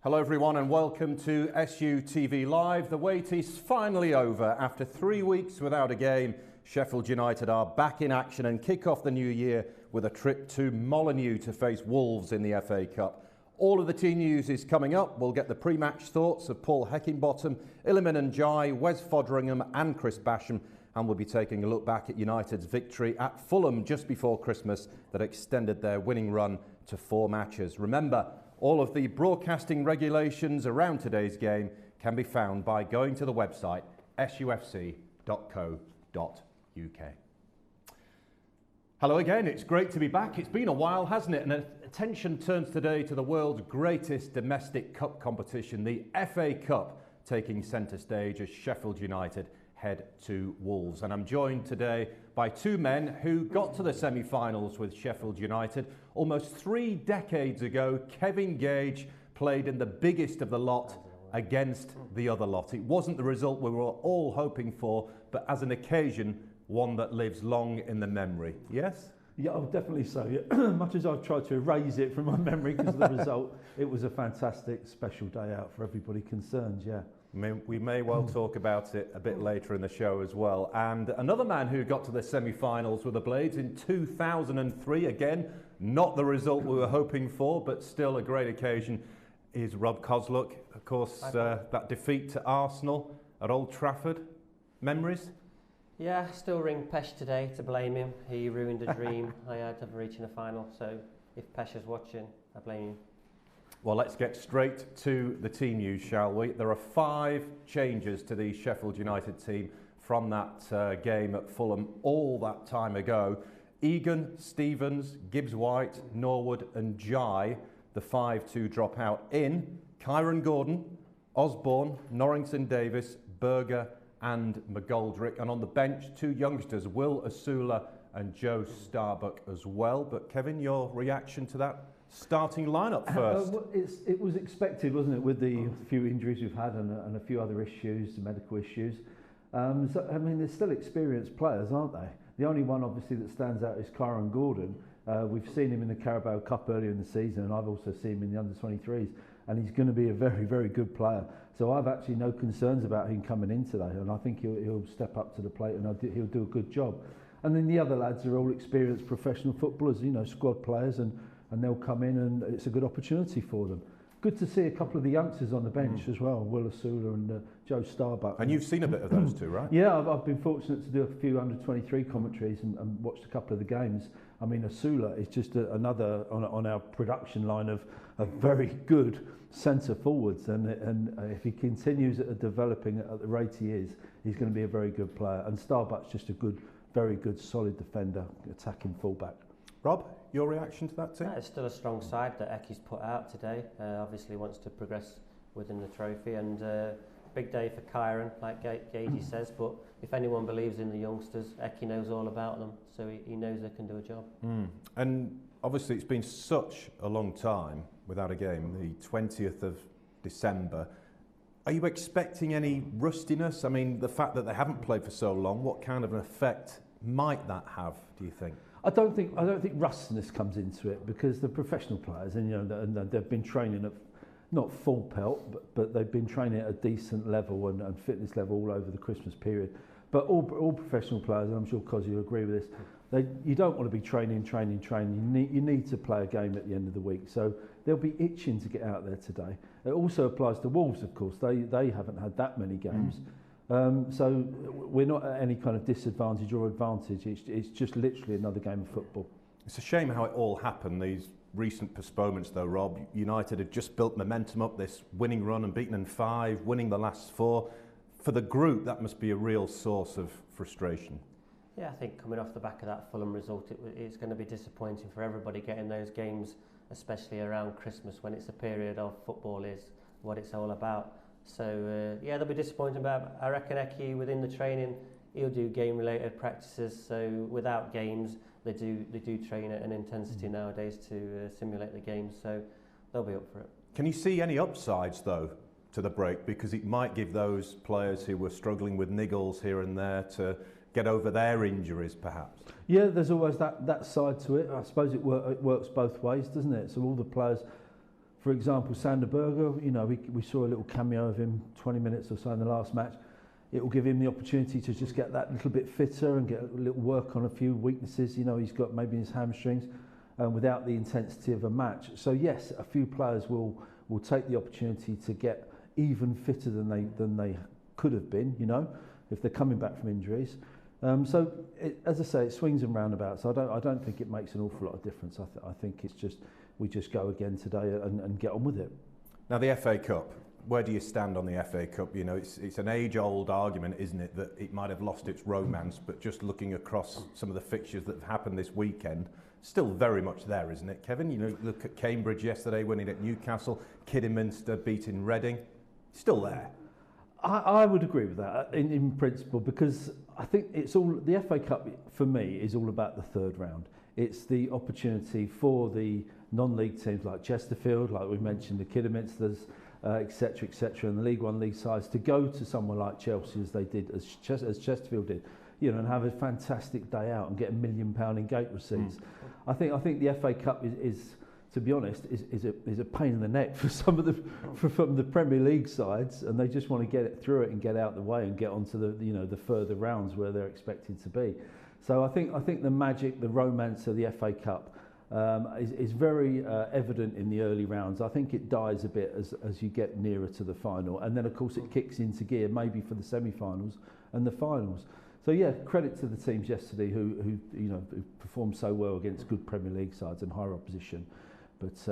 Hello everyone and welcome to SUTV Live. The wait is finally over. After 3 weeks without a game, Sheffield United are back in action and kick off the new year with a trip to Molineux to face Wolves in the FA Cup. All of the team news is coming up. We'll get the pre-match thoughts of Paul Heckingbottom, Iliman Ndiaye, Wes Foderingham and Chris Basham, and we'll be taking a look back at United's victory at Fulham just before Christmas that extended their winning run to 4 matches. Remember, all of the broadcasting regulations around today's game can be found by going to the website sufc.co.uk. Hello again, it's great to be back. It's been a while, hasn't it? And attention turns today to the world's greatest domestic cup competition, the FA Cup, taking centre stage as Sheffield United head to Wolves. And I'm joined today by 2 men who got to the semi-finals with Sheffield United. Almost 3 decades ago, Kevin Gage played in the biggest of the lot against the other lot. It wasn't the result we were all hoping for, but as an occasion, one that lives long in the memory. Yes? Yeah, oh, definitely so. Yeah. Much as I've tried to erase it from my memory because of the result, it was a fantastic, special day out for everybody concerned, yeah. We may well talk about it a bit later in the show as well. And another man who got to the semi-finals with the Blades in 2003, again, not the result we were hoping for, but still a great occasion, is Rob Kozluk. Of course, that defeat to Arsenal at Old Trafford. Memories? Yeah, still ring Pesh today to blame him. He ruined a dream I had of reaching a final. So if Pesh is watching, I blame him. Well, let's get straight to the team news, shall we? There are 5 changes to the Sheffield United team from that game at Fulham all that time ago. Egan, Stevens, Gibbs-White, Norwood and Ndiaye, the 5 to drop out in. Kieran Gordon, Osborne, Norrington Davis, Berger and McGoldrick. And on the bench, 2 youngsters, Will Asula and Joe Starbuck as well. But Kevin, your reaction to that starting lineup first? It was expected, wasn't it, with the few injuries we've had and a few other issues, medical issues. So, I mean, they're still experienced players, aren't they? The only one, obviously, that stands out is Kieran Gordon. We've seen him in the Carabao Cup earlier in the season, and I've also seen him in the under-23s, and he's going to be a very, very good player. So I've actually no concerns about him coming in today, and I think he'll step up to the plate and he'll do a good job. And then the other lads are all experienced professional footballers, you know, squad players, and they'll come in and it's a good opportunity for them. Good to see a couple of the youngsters on the bench as well, Will Asula and Joe Starbuck. And you've seen a bit of those 2, right? Yeah, I've been fortunate to do a few under-23 commentaries and watched a couple of the games. I mean, Asula is just another on our production line of very good centre forwards, and if he continues at developing at the rate he is, he's going to be a very good player. And Starbuck's just a very good, solid defender, attacking fullback. Rob, your reaction to that team? It's still a strong side that Eki's put out today. Obviously wants to progress within the trophy, and big day for Kieran, like Gage says, but if anyone believes in the youngsters, Eki knows all about them, so he knows they can do a job. And obviously it's been such a long time without a game, the 20th of December. Are you expecting any rustiness? I mean, the fact that they haven't played for so long, what kind of an effect might that have, do you think? I don't think rustiness comes into it, because the professional players, and you know, they've been training at not full pelt, but they've been training at a decent level and fitness level all over the Christmas period. But all professional players, and I'm sure Kozzy will agree with this, you don't want to be training. You need to play a game at the end of the week. So they'll be itching to get out there today. It also applies to Wolves, of course. They haven't had that many games. So we're not at any kind of disadvantage or advantage. It's just literally another game of football. It's a shame how it all happened, these recent postponements though, Rob. United had just built momentum up, this winning run and beaten in 5, winning the last 4. For the group, that must be a real source of frustration. Yeah, I think coming off the back of that Fulham result, it's going to be disappointing for everybody getting those games, especially around Christmas when it's a period of football is what it's all about. So yeah, they'll be disappointed, but I reckon Eki within the training, he'll do game-related practices. So without games, they do train at an intensity nowadays to simulate the games. So they'll be up for it. Can you see any upsides though to the break, because it might give those players who were struggling with niggles here and there to get over their injuries, perhaps? Yeah, there's always that side to it. I suppose it works both ways, doesn't it? So all the players For example, Sander Berger, you know, we saw a little cameo of him 20 minutes or so in the last match. It will give him the opportunity to just get that little bit fitter and get a little work on a few weaknesses, you know, he's got maybe in his hamstrings, without the intensity of a match. So yes, a few players will take the opportunity to get even fitter than they could have been, you know, if they're coming back from injuries. So as I say, it swings and roundabouts. I don't think it makes an awful lot of difference. I think it's just we just go again today and get on with it. Now the FA Cup, where do you stand on the FA Cup? You know, it's an age-old argument, isn't it, that it might have lost its romance, but just looking across some of the fixtures that have happened this weekend, still very much there, isn't it, Kevin? You know, look at Cambridge yesterday winning at Newcastle, Kidderminster beating Reading, still there. I would agree with that in principle, because I think it's all, the FA Cup for me is all about the third round. It's the opportunity for the non-league teams like Chesterfield, like we mentioned, the Kidderminsters, etc., and the League One league sides to go to somewhere like Chelsea as they did, as Chesterfield did, you know, and have a fantastic day out and get £1 million in gate receipts. I think the FA Cup is to be honest, is a pain in the neck for some of the from the Premier League sides, and they just want to get it through it and get out the way and get onto the further rounds where they're expected to be. So I think the magic, the romance of the FA Cup is very evident in the early rounds. I think it dies a bit as you get nearer to the final, and then of course it kicks into gear maybe for the semi-finals and the finals. So yeah, credit to the teams yesterday who performed so well against good Premier League sides and higher opposition. But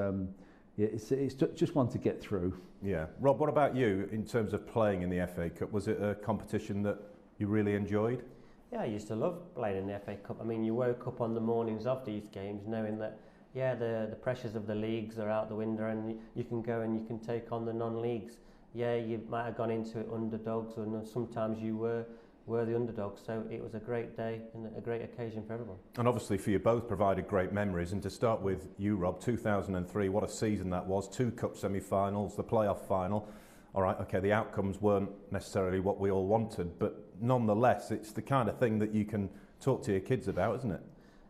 yeah, it's just one to get through. Yeah, Rob, what about you in terms of playing in the FA Cup? Was it a competition that you really enjoyed? Yeah, I used to love playing in the FA Cup. I mean, you woke up on the mornings of these games knowing that, yeah, the pressures of the leagues are out the window, and you can go and you can take on the non-leagues. Yeah, you might have gone into it underdogs, and sometimes you were the underdogs. So it was a great day and a great occasion for everyone. And obviously for you both provided great memories. And to start with you, Rob, 2003, what a season that was. 2 cup semi-finals, the playoff final. All right, okay, the outcomes weren't necessarily what we all wanted, but nonetheless, it's the kind of thing that you can talk to your kids about, isn't it?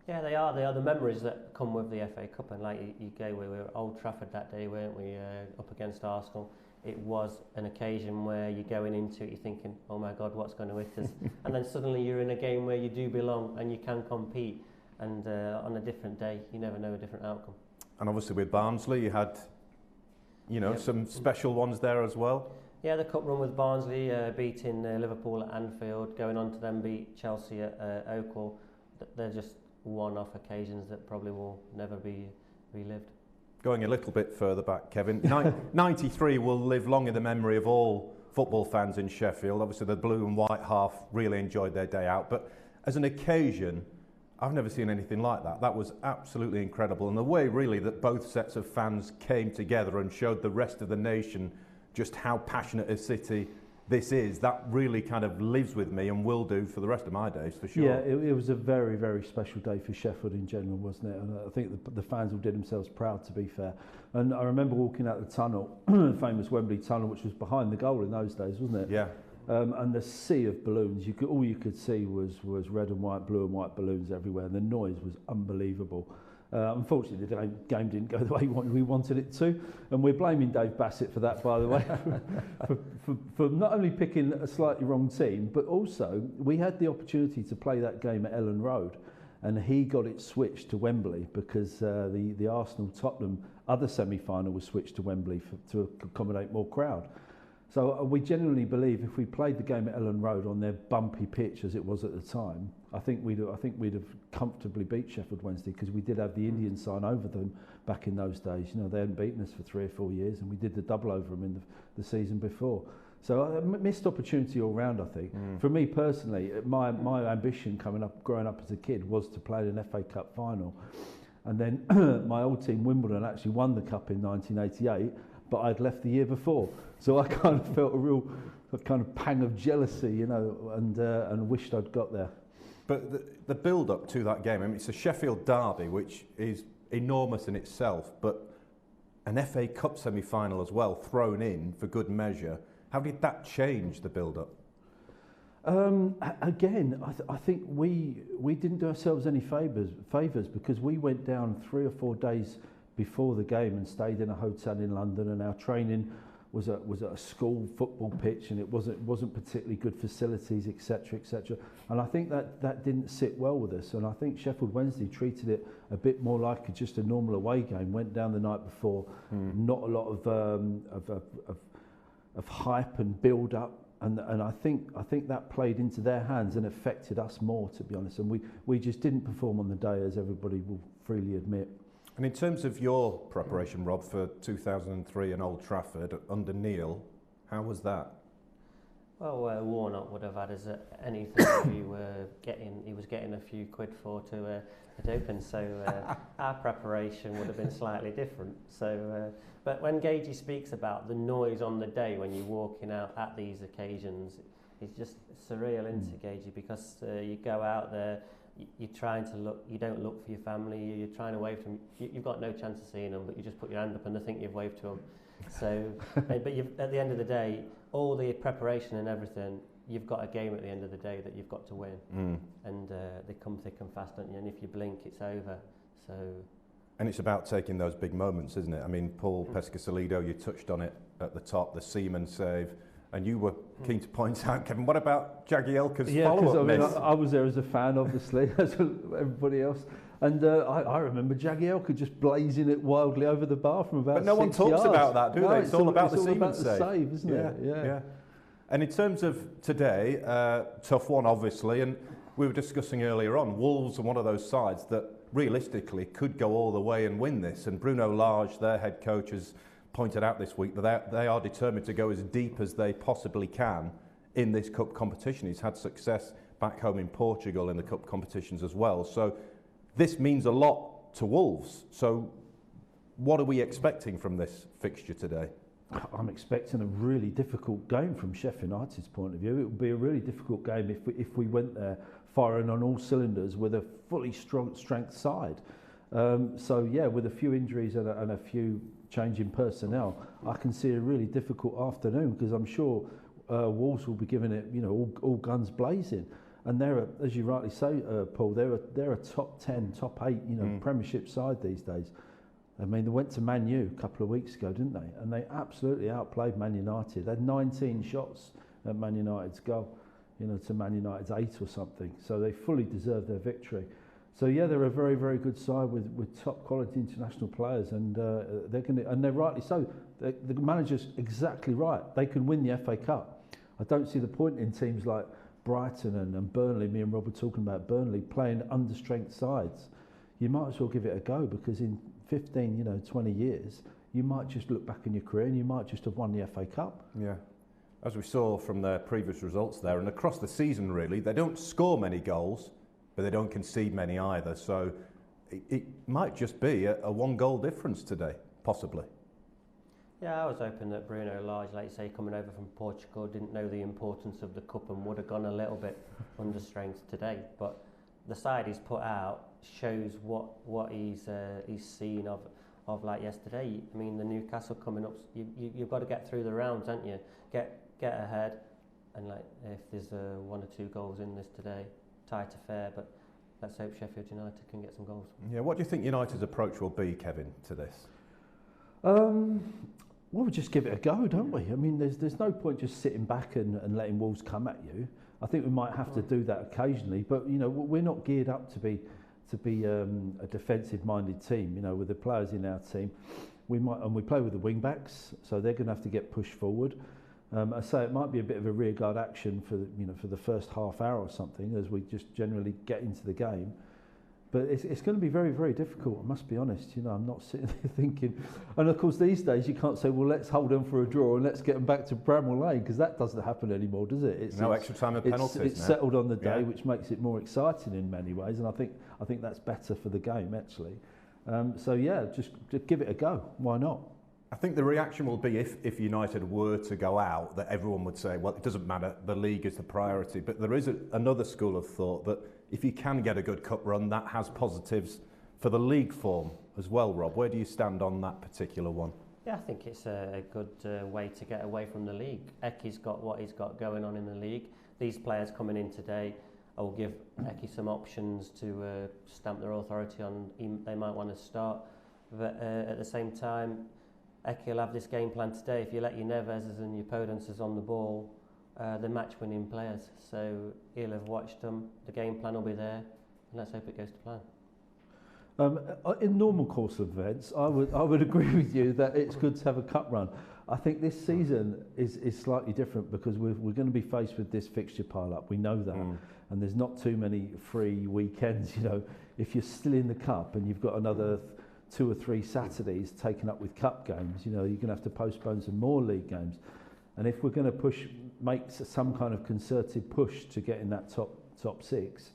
Yeah, they are. They are the memories that come with the FA Cup. And like you go, we were at Old Trafford that day, weren't we, up against Arsenal. It was an occasion where you're going into it, you're thinking, oh my God, what's going to hit us? And then suddenly you're in a game where you do belong and you can compete. And on a different day, you never know a different outcome. And obviously with Barnsley, you had, some special ones there as well. Yeah, the cup run with Barnsley, beating Liverpool at Anfield, going on to then beat Chelsea at Oakwell. They're just one-off occasions that probably will never be relived. Going a little bit further back, Kevin, 93 will live long in the memory of all football fans in Sheffield. Obviously, the blue and white half really enjoyed their day out. But as an occasion, I've never seen anything like that. That was absolutely incredible. And the way, really, that both sets of fans came together and showed the rest of the nation just how passionate a city this is, that really kind of lives with me and will do for the rest of my days, for sure. Yeah, it was a very, very special day for Sheffield in general, wasn't it? And I think the fans all did themselves proud, to be fair. And I remember walking out the tunnel, the famous Wembley tunnel, which was behind the goal in those days, wasn't it? Yeah. And the sea of balloons, all you could see was red and white, blue and white balloons everywhere, and the noise was unbelievable. Unfortunately, the game didn't go the way we wanted it to, and we're blaming Dave Bassett for that, by the way, for not only picking a slightly wrong team, but also we had the opportunity to play that game at Ellen Road, and he got it switched to Wembley because the Arsenal-Tottenham other semi-final was switched to Wembley to accommodate more crowd. So we genuinely believe if we played the game at Ellen Road on their bumpy pitch as it was at the time, I think we'd have comfortably beat Sheffield Wednesday, because we did have the Indian sign over them back in those days. They hadn't beaten us for 3 or 4 years, and we did the double over them in the season before. So a missed opportunity all round, I think. For me personally, my ambition growing up as a kid was to play an FA Cup final. And then my old team, Wimbledon, actually won the cup in 1988, but I'd left the year before. So I kind of felt a real kind of pang of jealousy, and wished I'd got there. But the build-up to that game, I mean, it's a Sheffield derby, which is enormous in itself, but an FA Cup semi-final as well, thrown in for good measure. How did that change the build-up? Again, I think we didn't do ourselves any favours because we went down 3 or 4 days before the game and stayed in a hotel in London, and our training was at a school football pitch, and it wasn't particularly good facilities, etc., etc. And I think that didn't sit well with us. And I think Sheffield Wednesday treated it a bit more like just a normal away game. Went down the night before, not a lot of hype and build up. And I think that played into their hands and affected us more, to be honest. And we just didn't perform on the day, as everybody will freely admit. And in terms of your preparation, Rob, for 2003 in Old Trafford under Neil, how was that? Well, Warnock would have had us at anything he was getting a few quid for to open. So our preparation would have been slightly different. So, but when Gage speaks about the noise on the day when you're walking out at these occasions, it's just surreal, isn't it, Gage? Because you go out there. You're trying to look, you don't look for your family, you're trying to wave to them, you've got no chance of seeing them, but you just put your hand up and they think you've waved to them. So, but at the end of the day, all the preparation and everything, you've got a game at the end of the day that you've got to win. And they come thick and fast, don't you? And if you blink, it's over. So. And it's about taking those big moments, isn't it? I mean, Paul Pescasolido, you touched on it at the top, the Seaman save. And you were keen to point out, Kevin, what about Jagielka's follow-up miss? I was there as a fan, obviously, as everybody else. And I remember Jagielka just blazing it wildly over the bar from about 6 yards. But no one talks about that, do they? It's all about the Seaman save, isn't it? Yeah. And in terms of today, tough one, obviously. And we were discussing earlier on, Wolves are one of those sides that realistically could go all the way and win this. And Bruno Lage, their head coach, has pointed out this week that they are determined to go as deep as they possibly can in this cup competition. He's had success back home in Portugal in the cup competitions as well. So this means a lot to Wolves. So what are we expecting from this fixture today? I'm expecting a really difficult game from Sheffield United's point of view. It would be a really difficult game if we went there firing on all cylinders with a fully strength side. So yeah, with a few injuries and a few change in personnel, I can see a really difficult afternoon, because I'm sure Wolves will be giving it, all guns blazing. And they're, as you rightly say, Paul, they're a top 10, top 8, Premiership side these days. I mean, they went to Man U a couple of weeks ago, didn't they? And they absolutely outplayed Man United. They had 19 shots at Man United's goal, to Man United's 8 or something. So they fully deserved their victory. So yeah, they're a very, very good side with top quality international players, and they're rightly so. The manager's exactly right. They can win the FA Cup. I don't see the point in teams like Brighton and Burnley. Me and Rob were talking about Burnley playing understrength sides. You might as well give it a go, because in 15, 20 years, you might just look back in your career and you might just have won the FA Cup. Yeah. As we saw from their previous results there, and across the season really, they don't score many goals, but they don't concede many either. So it might just be a one-goal difference today, possibly. Yeah, I was hoping that Bruno Lage, like you say, coming over from Portugal, didn't know the importance of the cup and would have gone a little bit under strength today. But the side he's put out shows what he's seen of like yesterday. I mean, the Newcastle coming up, you've got to get through the rounds, haven't you? Get ahead, and like if there's 1 or 2 goals in this today, tight affair, but let's hope Sheffield United can get some goals. Yeah, what do you think United's approach will be, Kevin, to this? Well, we just give it a go, don't we? I mean, there's no point just sitting back and letting Wolves come at you. I think we might have to do that occasionally, but we're not geared up to be a defensive-minded team. With the players in our team, we play with the wing backs, so they're going to have to get pushed forward. I say it might be a bit of a rearguard action for the first half hour or something, as we just generally get into the game. But it's going to be very, very difficult, I must be honest. I'm not sitting there thinking... And of course, these days, you can't say, well, let's hold them for a draw and let's get them back to Bramall Lane, because that doesn't happen anymore, does it? No extra time of penalties. It's settled on the day, which makes it more exciting in many ways, and I think that's better for the game, actually. So yeah, just give it a go. Why not? I think the reaction will be if United were to go out, that everyone would say, well, it doesn't matter, the league is the priority. But there is another school of thought that if you can get a good cup run, that has positives for the league form as well, Rob. Where do you stand on that particular one? Yeah, I think it's a good way to get away from the league. Eki's got what he's got going on in the league. These players coming in today will give Eki some options to stamp their authority on. They might want to start But at the same time, Eki will have this game plan today. If you let your Neves and your Podences on the ball, they're match-winning players. So he'll have watched them. The game plan will be there, and let's hope it goes to plan. In normal course of events, I would agree with you that it's good to have a cup run. I think this season is slightly different because we're going to be faced with this fixture pile-up. We know that, and there's not too many free weekends. You know, if you're still in the cup and you've got another 2 or 3 Saturdays taken up with cup games, you know, you're going to have to postpone some more league games. And if we're going to make some kind of concerted push to get in that top 6,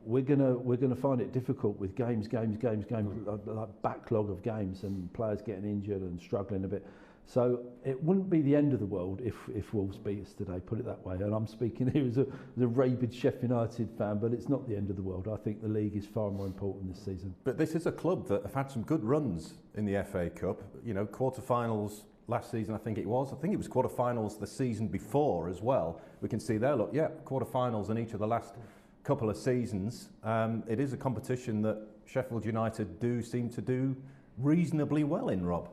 we're gonna find it difficult with games, like backlog of games and players getting injured and struggling a bit. So it wouldn't be the end of the world if Wolves beat us today, put it that way. And I'm speaking here as a rabid Sheffield United fan, but it's not the end of the world. I think the league is far more important this season. But this is a club that have had some good runs in the FA Cup. You know, quarterfinals last season, I think it was quarterfinals the season before as well. We can see there, look, yeah, quarterfinals in each of the last couple of seasons. It is a competition that Sheffield United do seem to do reasonably well in, Rob.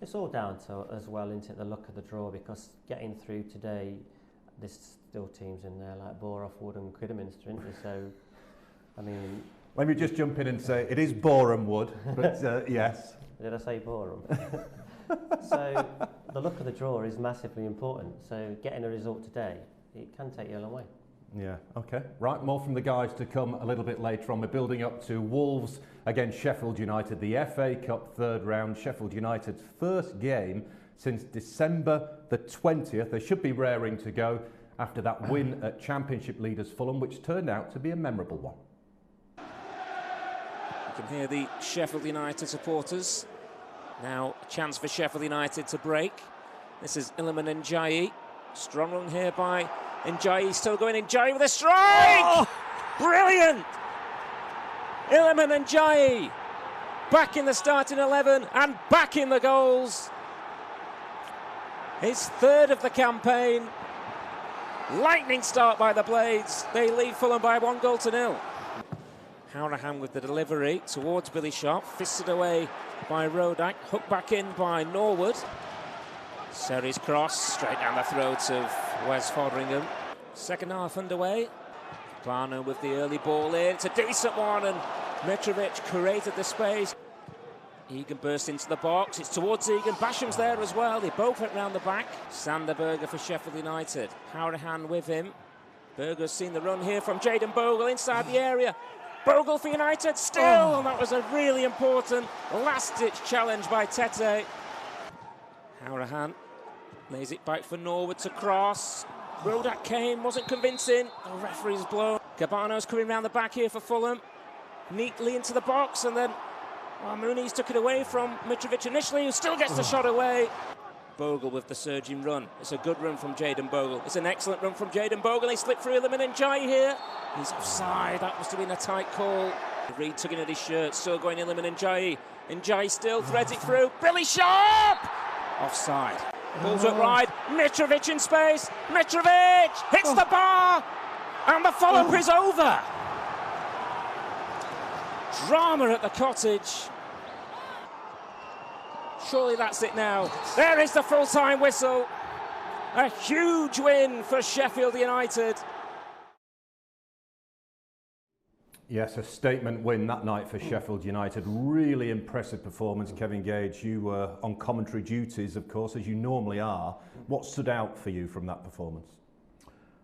It's all down to, as well, into the luck of the draw, because getting through today, there's still teams in there like Boreham Wood and Kidderminster, isn't there? So, I mean... Let me just jump in and say, it is Boreham Wood, but yes. Did I say Boreham? So, the luck of the draw is massively important. So, getting a result today, it can take you a long way. Yeah, okay. Right, more from the guys to come a little bit later on. We're building up to Wolves against Sheffield United, the FA Cup third round. Sheffield United's first game since December the 20th. They should be raring to go after that win at Championship leaders Fulham, which turned out to be a memorable one. You can hear the Sheffield United supporters. Now a chance for Sheffield United to break. This is Iliman Ndiaye. Strong run here by Ndiaye, still going Ndiaye with a strike! Oh, brilliant! Iliman Ndiaye back in the starting 11 and back in the goals. His third of the campaign. Lightning start by the Blades. They lead Fulham by 1-0. Hourahan with the delivery towards Billy Sharp, fisted away by Rodak, hooked back in by Norwood. Seri's cross straight down the throat of Wes Foderingham. Second half underway. Barno with the early ball in. It's a decent one, and Mitrovic created the space. Egan burst into the box. It's towards Egan. Basham's there as well. They both went round the back. Sander Berger for Sheffield United. Hourahan with him. Berger's seen the run here from Jayden Bogle inside the area. Bogle for United still, and that was a really important last-ditch challenge by Tete. Hourahan lays it back for Norwood to cross. Rodak came, wasn't convincing. The referee's blown. Cabano's coming round the back here for Fulham. Neatly into the box, and then Muniz took it away from Mitrovic initially, who still gets the shot away. Bogle with the surging run. It's a good run from Jayden Bogle. It's an excellent run from Jayden Bogle. He slipped through Iliman Ndiaye here. He's offside. That must have been a tight call. Reed tugging at his shirt, still going Iliman Ndiaye. Ndiaye still threads it through. Billy Sharp! Offside. Pulls it wide. Mitrovic in space. Mitrovic hits the bar, and the follow-up is over. Drama at the Cottage. Surely that's it now. There is the full-time whistle. A huge win for Sheffield United. Yes, a statement win that night for Sheffield United. Really impressive performance. Kevin Gage, you were on commentary duties, of course, as you normally are. What stood out for you from that performance?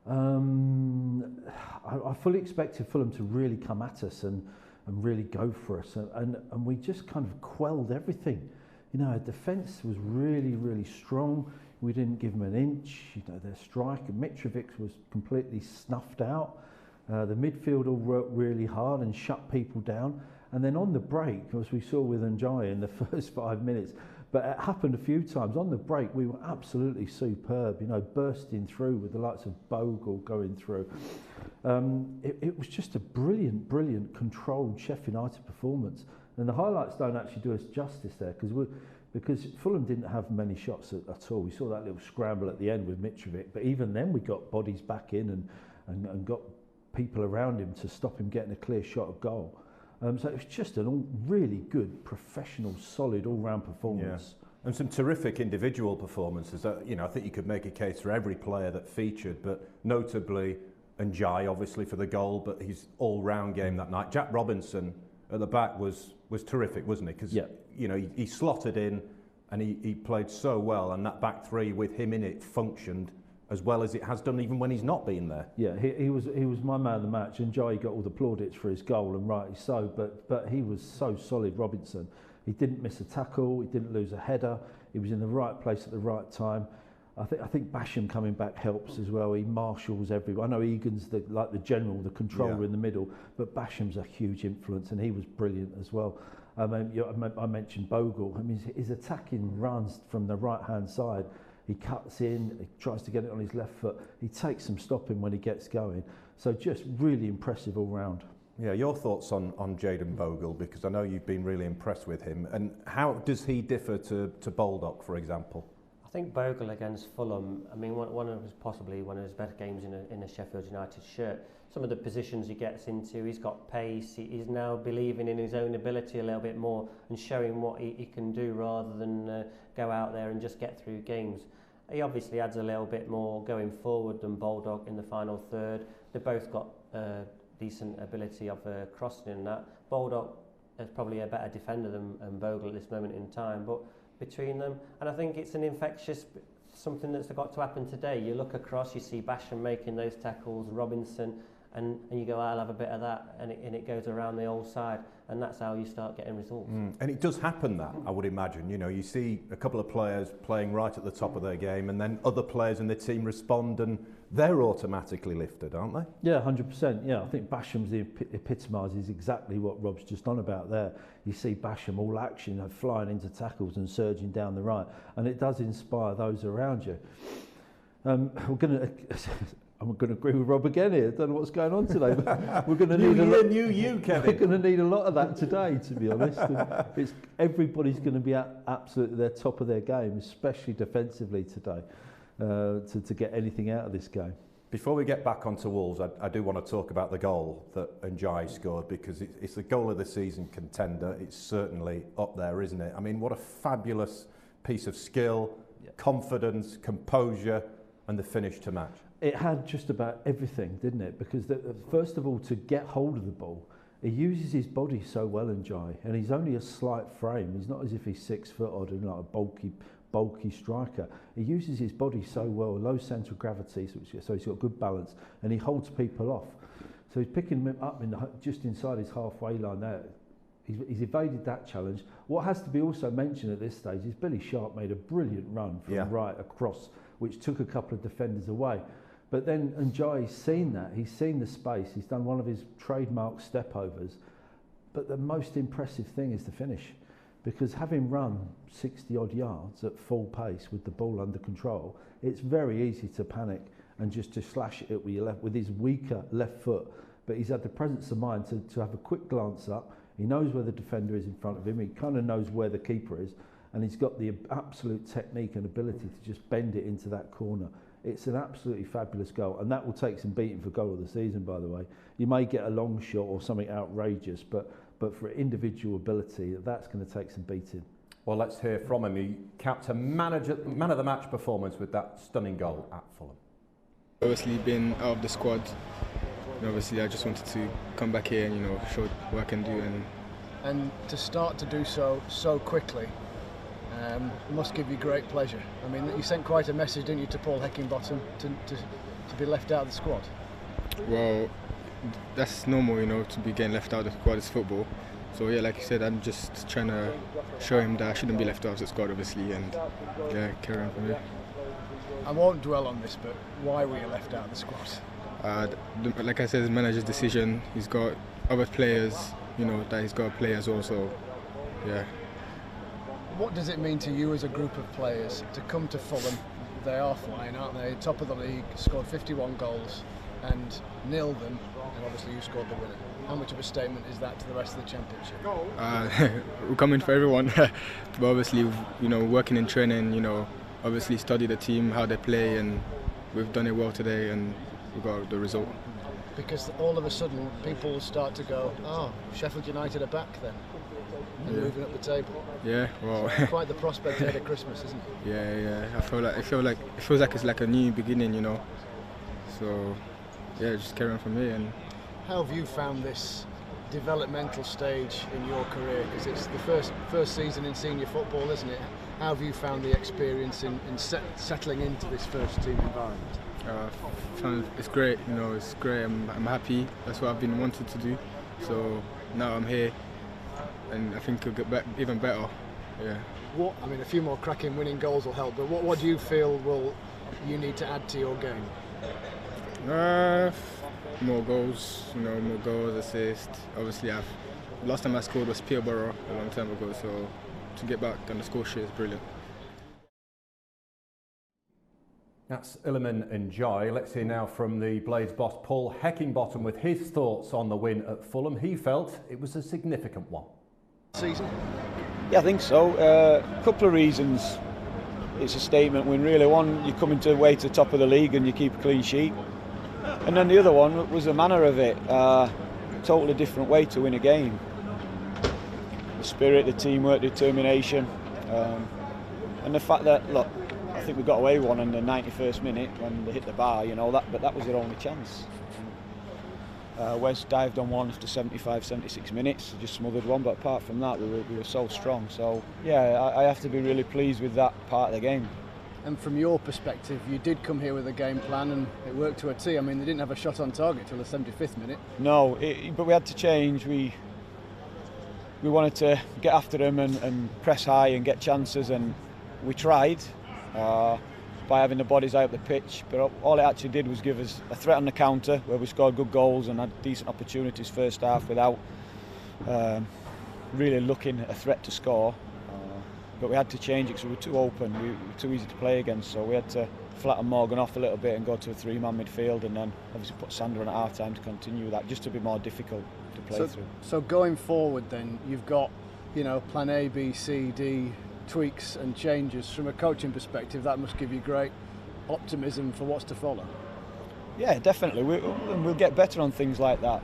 I fully expected Fulham to really come at us and really go for us. And we just kind of quelled everything. You know, our defence was really, really strong. We didn't give them an inch. You know, their striker, Mitrovic, was completely snuffed out. The midfield all worked really hard and shut people down. And then on the break, as we saw with Ndiaye in the first 5 minutes, but it happened a few times. On the break, we were absolutely superb, you know, bursting through with the likes of Bogle going through. It was just a brilliant, brilliant, controlled Sheffield United performance. And the highlights don't actually do us justice there, because Fulham didn't have many shots at all. We saw that little scramble at the end with Mitrovic, but even then we got bodies back in and got people around him to stop him getting a clear shot of goal. So it was just a really good, professional, solid, all-round performance. Yeah. And some terrific individual performances. You know, I think you could make a case for every player that featured, but notably Njai, obviously, for the goal, but his all-round game that night. Jack Robinson at the back was terrific, wasn't he? Because you know, he slotted in and he played so well, and that back three with him in it functioned as well as it has done even when he's not been there. Yeah, he was my man of the match, and Njai got all the plaudits for his goal, and rightly so, but he was so solid, Robinson. He didn't miss a tackle, he didn't lose a header, he was in the right place at the right time. I think Basham coming back helps as well. He marshals everyone. I know Egan's the general, the controller in the middle, but Basham's a huge influence, and he was brilliant as well. I mentioned Bogle. I mean, his attacking runs from the right-hand side. He cuts in, he tries to get it on his left foot. He takes some stopping when he gets going. So just really impressive all round. Yeah, your thoughts on Jayden Bogle, because I know you've been really impressed with him. And how does he differ to Baldock, for example? I think Bogle against Fulham, I mean, possibly one of his better games in a Sheffield United shirt. Some of the positions he gets into, he's got pace, he's now believing in his own ability a little bit more and showing what he can do rather than go out there and just get through games. He obviously adds a little bit more going forward than Baldock in the final third. They've both got decent ability of crossing in that. Baldock is probably a better defender than Bogle at this moment in time, but between them, and I think it's an infectious something that's got to happen today. You look across, you see Basham making those tackles, Robinson, and you go, I'll have a bit of that, and it goes around the whole side, and that's how you start getting results. And it does happen that, I would imagine. You know, you see a couple of players playing right at the top of their game, and then other players in the team respond, and they're automatically lifted, aren't they? Yeah, 100%. Yeah, I think Basham's epitomises exactly what Rob's just on about there. You see Basham all action, flying into tackles and surging down the right, and it does inspire those around you. I'm going to agree with Rob again here. I don't know what's going on today, but we're going to need Kevin. We're going to need a lot of that today, to be honest. Everybody's going to be at absolutely their top of their game, especially defensively today, to get anything out of this game. Before we get back onto Wolves, I do want to talk about the goal that Njai scored, because it's the goal of the season contender. It's certainly up there, isn't it? I mean, what a fabulous piece of skill, confidence, composure, and the finish to match. It had just about everything, didn't it? Because first of all, to get hold of the ball, he uses his body so well, Njai, and he's only a slight frame. He's not as if he's 6 foot odd and like a bulky striker. He uses his body so well, low centre of gravity, so he's got good balance, and he holds people off. So he's picking them up just inside his halfway line there. He's evaded that challenge. What has to be also mentioned at this stage is Billy Sharp made a brilliant run from right across, which took a couple of defenders away. But then Njai's seen that, he's seen the space, he's done one of his trademark stepovers. But the most impressive thing is the finish, because having run 60 odd yards at full pace with the ball under control, it's very easy to panic and just to slash it with your left, with his weaker left foot. But he's had the presence of mind to have a quick glance up. He knows where the defender is in front of him, he kind of knows where the keeper is, and he's got the absolute technique and ability to just bend it into that corner. It's an absolutely fabulous goal, and that will take some beating for goal of the season, by the way. You may get a long shot or something outrageous, but for individual ability, that's going to take some beating. Well, let's hear from him. He capped a man of the match performance with that stunning goal at Fulham. Obviously, being out of the squad, obviously I just wanted to come back here and show what I can do, and to start to do so quickly. Must give you great pleasure. I mean, you sent quite a message, didn't you, to Paul Heckingbottom to be left out of the squad? Well, that's normal, to be getting left out of the squad is football. So yeah, like you said, I'm just trying to show him that I shouldn't be left out of the squad, obviously, and carry on from here. I won't dwell on this, but why were you left out of the squad? Like I said, it's the manager's decision. He's got other players, that he's got to play as well. So yeah. What does it mean to you as a group of players to come to Fulham? They are flying, aren't they? Top of the league, scored 51 goals and nilled them, and obviously you scored the winner. How much of a statement is that to the rest of the championship? We're coming for everyone, but obviously, working in training, obviously study the team, how they play, and we've done it well today, and we got the result. because all of a sudden people will start to go, oh, Sheffield United are back then, and moving up the table. Yeah, well, quite the prospect ahead of Christmas, isn't it? Yeah. It feels like it's like a new beginning, you know. So yeah, just carry on from here. And how have you found this developmental stage in your career? Because it's the first season in senior football, isn't it? How have you found the experience in settling into this first team environment? It's great, you know. It's great. I'm happy. That's what I've been wanting to do. So now I'm here, and I think it'll get even better. Yeah. I mean, a few more cracking winning goals will help. But what do you feel you need to add to your game? More goals, you know, more goals, assists. Obviously, last time I scored was Peterborough a long time ago, so to get back on the score sheet is brilliant. That's Iliman Ndiaye. Let's hear now from the Blades boss Paul Heckingbottom with his thoughts on the win at Fulham. He felt it was a significant one. Season? Yeah, I think so. A couple of reasons. It's a statement win, really. One, you're coming away to the top of the league and you keep a clean sheet. And then the other one was the manner of it. Totally different way to win a game. The spirit, the teamwork, determination, and the fact that, look, I think we got away with one in the 91st minute when they hit the bar, you know, but that was their only chance. Wes dived on one after 75, 76 minutes, just smothered one, but apart from that, we were so strong. So, yeah, I have to be really pleased with that part of the game. And from your perspective, you did come here with a game plan and it worked to a T. I mean, they didn't have a shot on target till the 75th minute. No, but we had to change. We wanted to get after them and press high and get chances, and we tried by having the bodies out the pitch, but all it actually did was give us a threat on the counter where we scored good goals and had decent opportunities first half without really looking at a threat to score. But we had to change it because we were too open, we were too easy to play against, so we had to flatten Morgan off a little bit and go to a three-man midfield, and then obviously put Sander on at half-time to continue that, just to be more difficult to play through. So going forward then, you've got, you know, plan A, B, C, D, tweaks and changes. From a coaching perspective, that must give you great optimism for what's to follow. Yeah, definitely. We'll get better on things like that.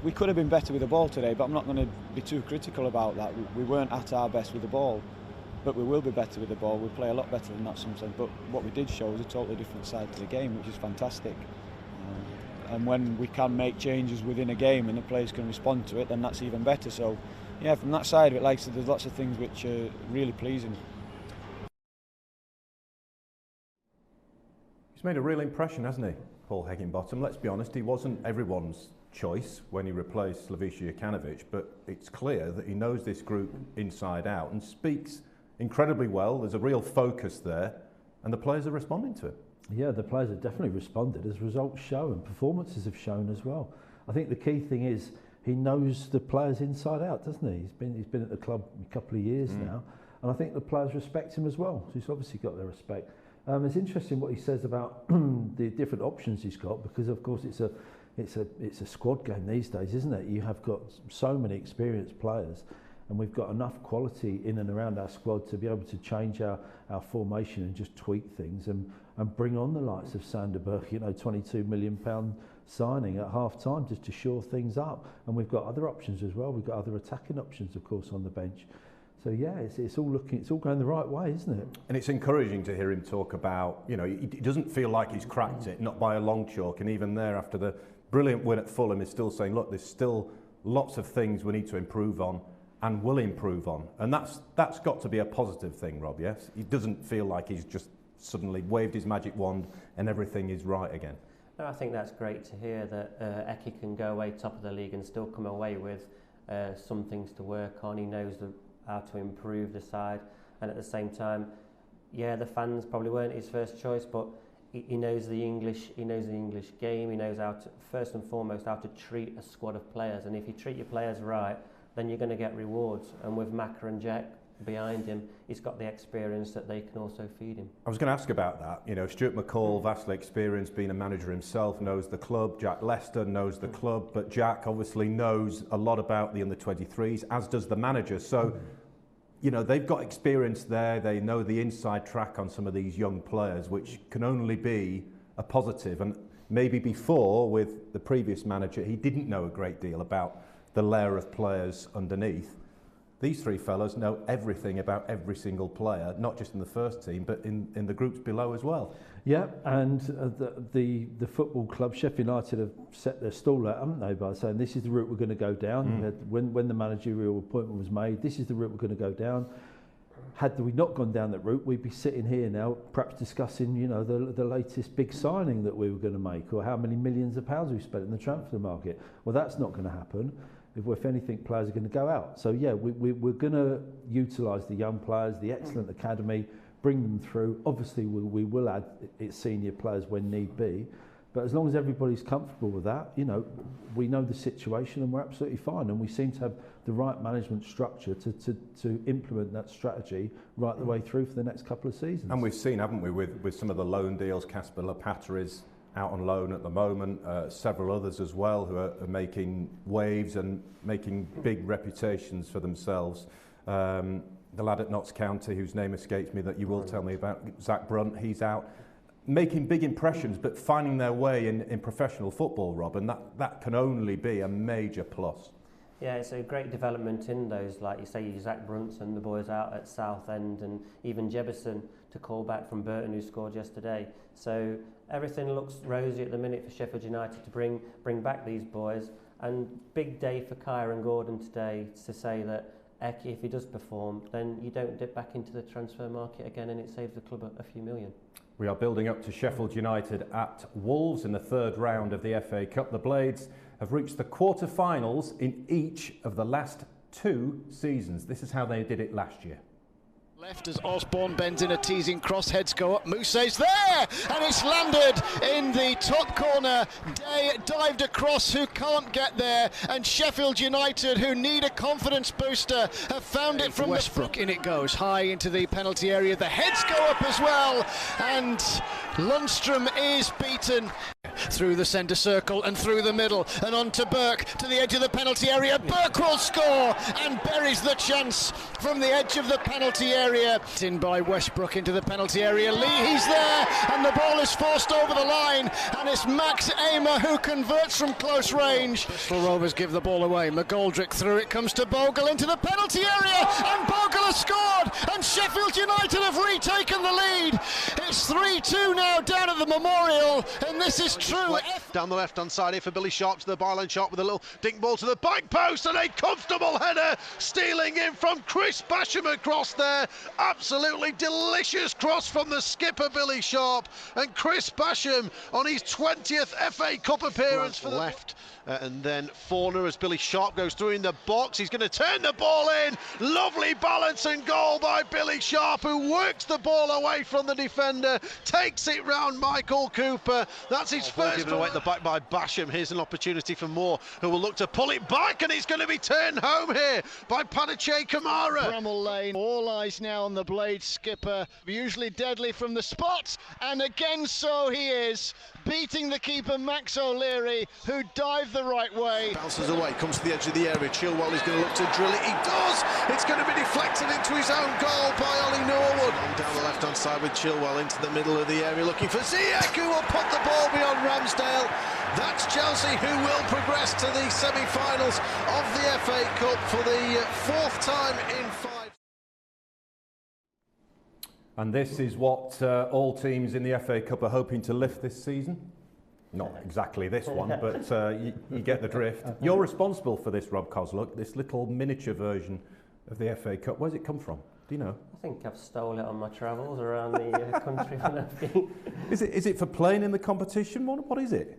We could have been better with the ball today, but I'm not going to be too critical about that. We weren't at our best with the ball, but we will be better with the ball. We'll play a lot better than that sometimes. But what we did show was a totally different side to the game, which is fantastic. And when we can make changes within a game and the players can respond to it, then that's even better. So, yeah, from that side of it, like I said, there's lots of things which are really pleasing. He's made a real impression, hasn't he, Paul Heckingbottom? Let's be honest, he wasn't everyone's choice when he replaced Slaviša Jokanovic, but it's clear that he knows this group inside out and speaks incredibly well. There's a real focus there, and the players are responding to it. Yeah, the players have definitely responded, as results show, and performances have shown as well. I think the key thing is he knows the players inside out, doesn't he? He's been at the club a couple of years now, and I think the players respect him as well. So he's obviously got their respect. It's interesting what he says about the different options he's got, because of course it's a squad game these days, isn't it? You have got so many experienced players, and we've got enough quality in and around our squad to be able to change our formation and just tweak things and bring on the likes of Sanderberg, you know, £22 million signing at half time just to shore things up. And we've got other options as well. We've got other attacking options, of course, on the bench. So yeah, it's all going the right way, isn't it? And it's encouraging to hear him talk about, you know, he doesn't feel like he's cracked it, not by a long chalk. And even there, after the brilliant win at Fulham, is still saying, look, there's still lots of things we need to improve on and will improve on. And that's got to be a positive thing, Rob, yes? He doesn't feel like he's just suddenly waved his magic wand and everything is right again. No, I think that's great to hear that Eki can go away top of the league and still come away with some things to work on. He knows how to improve the side, and at the same time, yeah, the fans probably weren't his first choice, but he knows the English game. He knows how to, first and foremost, how to treat a squad of players, and if you treat your players right, then you're going to get rewards. And with Maka and Jack behind him, he's got the experience that they can also feed him. I was going to ask about that. You know, Stuart McCall, vastly experienced, being a manager himself, knows the club. Jack Lester knows the club, but Jack obviously knows a lot about the under-23s, as does the manager. So, you know, they've got experience there. They know the inside track on some of these young players, which can only be a positive. And maybe before with the previous manager, he didn't know a great deal about the layer of players underneath. These three fellas know everything about every single player, not just in the first team, but in the groups below as well. Yeah, and the football club, Sheffield United, have set their stall out, haven't they, by saying this is the route we're going to go down. When the managerial appointment was made, this is the route we're going to go down. Had we not gone down that route, we'd be sitting here now, perhaps discussing, you know, the latest big signing that we were going to make, or how many millions of pounds we spent in the transfer market. Well, that's not going to happen. If anything, players are going to go out. So yeah, we're going to utilise the young players, the excellent academy, bring them through. Obviously, we will add senior players when need be. But as long as everybody's comfortable with that, you know, we know the situation and we're absolutely fine. And we seem to have the right management structure to implement that strategy right the way through for the next couple of seasons. And we've seen, haven't we, with some of the loan deals, Kasper Lapata is out on loan at the moment, several others as well who are making waves and making big reputations for themselves. The lad at Notts County, whose name escapes me, that you will tell me about, Zach Brunt, he's out, making big impressions, but finding their way in professional football, Rob, and that can only be a major plus. Yeah, it's a great development in those, like you say, Zach Brunts and the boys out at Southend, and even Jebison to call back from Burton, who scored yesterday. So everything looks rosy at the minute for Sheffield United to bring back these boys. And big day for Kyron Gordon today to say that Eki, if he does perform, then you don't dip back into the transfer market again, and it saves the club a few million. We are building up to Sheffield United at Wolves in the third round of the FA Cup. The Blades have reached the quarter-finals in each of the last 2 seasons. This is how they did it last year. Left as Osborne bends in a teasing cross, heads go up, Mousse's there, and it's landed in the top corner. Day dived across, who can't get there, and Sheffield United, who need a confidence booster, have found it from Westbrook. In it goes, high into the penalty area, the heads go up as well, and Lundstrom is beaten. Through the centre circle and through the middle and on to Burke to the edge of the penalty area. Burke will score and buries the chance from the edge of the penalty area. In by Westbrook into the penalty area. Leahy's there and the ball is forced over the line, and it's Max Amer who converts from close range. Bristol Rovers give the ball away. McGoldrick through it comes to Bogle into the penalty area, and Bogle has scored, and Sheffield United have retaken the lead. It's 3-2 now down at the Memorial, and this is true. Down the left-hand side here for Billy Sharp to the byline shot with a little dink ball to the back post, and a comfortable header stealing in from Chris Basham across there. Absolutely delicious cross from the skipper Billy Sharp, and Chris Basham on his 20th FA Cup appearance for the left. And then Forner as Billy Sharp goes through in the box. He's going to turn the ball in. Lovely balance and goal by Billy Sharp, who works the ball away from the defender, takes it round Michael Cooper. That's his first. Given away at the back by Basham. Here's an opportunity for Moore, who will look to pull it back, and it's going to be turned home here by Panache Kamara. Bramall Lane, all eyes now on the Blade skipper, usually deadly from the spot, and again so he is, beating the keeper Max O'Leary, who dived the right way. Bounces away, comes to the edge of the area. Chilwell is going to look to drill it. He does! It's going to be deflected into his own goal by Ollie Norwood. And down the left-hand side with Chilwell into the middle of the area, looking for Ziyech, who will put the ball beyond Ramsdale. That's Chelsea, who will progress to the semi-finals of the FA Cup for the 4th time in 5. And this is what all teams in the FA Cup are hoping to lift this season. Not exactly this one, but you get the drift. You're responsible for this, Rob Kozluk, this little miniature version of the FA Cup. Where's it come from? Do you know? I think I've stolen it on my travels around the country when I've been. Is it for playing in the competition? What is it?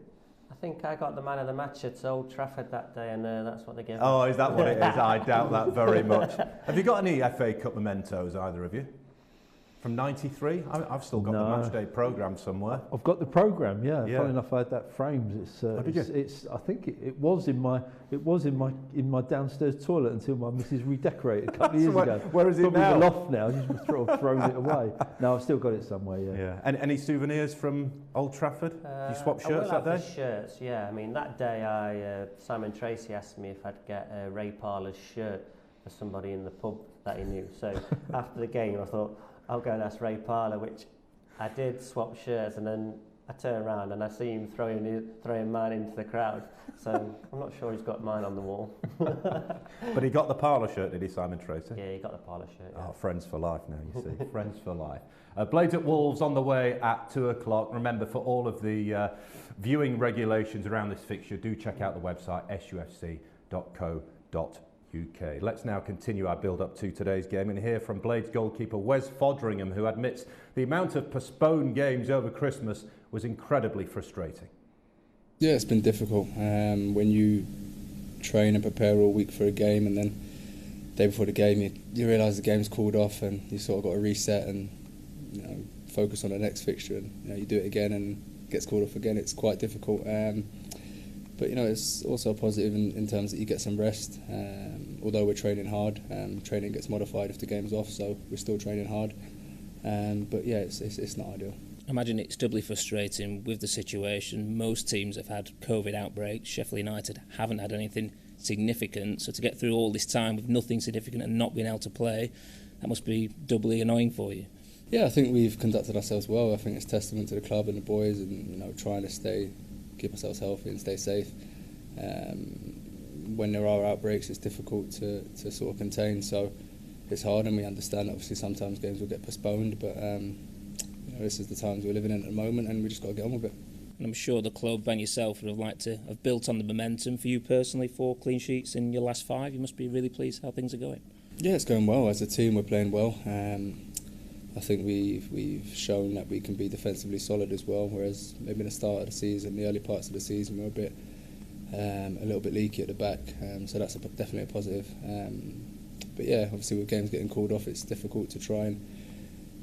I think I got the man of the match at Old Trafford that day, and that's what they gave me. Oh, is that what it is? I doubt that very much. Have you got any FA Cup mementos, either of you? From '93, I've still got the matchday programme somewhere. I've got the programme, yeah. Funny enough, I had that framed. I think it was in my downstairs toilet until my missus redecorated a couple of years ago. Where is it probably now? The loft now. Just sort of thrown it away. No, I've still got it somewhere. Yeah. And any souvenirs from Old Trafford? You swap shirts that day? Shirts, yeah. I mean, that day, Simon Tracy asked me if I'd get Ray Parler's shirt for somebody in the pub that he knew. So after the game, I thought, I'll go and ask Ray Parler, which I did swap shirts, and then I turn around and I see him throwing mine into the crowd. So I'm not sure he's got mine on the wall. But he got the parlour shirt, did he, Simon Tracy? Yeah, he got the parlour shirt. Yeah. Oh, friends for life now, you see. Friends for life. Blades at Wolves on the way at 2 o'clock. Remember, for all of the viewing regulations around this fixture, do check out the website sufc.co.uk. Let's now continue our build-up to today's game and hear from Blades goalkeeper Wes Fodringham, who admits the amount of postponed games over Christmas was incredibly frustrating. Yeah, it's been difficult. When you train and prepare all week for a game, and then the day before the game you realise the game's called off, and you sort of got to reset and focus on the next fixture, and you do it again and it gets called off again. It's quite difficult. But it's also a positive in terms that you get some rest. Although we're training hard, training gets modified if the game's off, so we're still training hard. But yeah, it's not ideal. I imagine it's doubly frustrating with the situation. Most teams have had COVID outbreaks. Sheffield United haven't had anything significant. So to get through all this time with nothing significant and not being able to play, that must be doubly annoying for you. Yeah, I think we've conducted ourselves well. I think it's testament to the club and the boys, and trying to keep ourselves healthy and stay safe. When there are outbreaks, it's difficult to sort of contain. So it's hard, and we understand. Obviously, sometimes games will get postponed, but this is the times we're living in at the moment, and we just got to get on with it. And I'm sure the club and yourself would have liked to have built on the momentum. For you personally, 4 clean sheets in your last 5. You must be really pleased how things are going. Yeah, it's going well. As a team, we're playing well. I think we've shown that we can be defensively solid as well. Whereas maybe in the start of the season, the early parts of the season, we were a little bit leaky at the back. So that's definitely a positive. But yeah, obviously with games getting called off, it's difficult to try and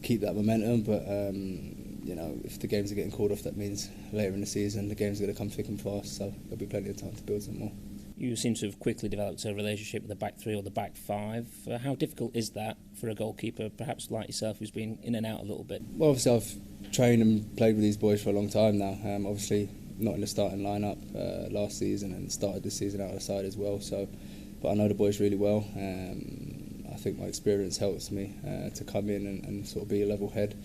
keep that momentum. But if the games are getting called off, that means later in the season the games are going to come thick and fast. So there'll be plenty of time to build some more. You seem to have quickly developed a relationship with the back 3 or the back 5. How difficult is that for a goalkeeper, perhaps like yourself, who's been in and out a little bit? Well, obviously I've trained and played with these boys for a long time now. Obviously not in the starting lineup last season, and started this season out of the side as well. But I know the boys really well. I think my experience helps me to come in and sort of be a level head.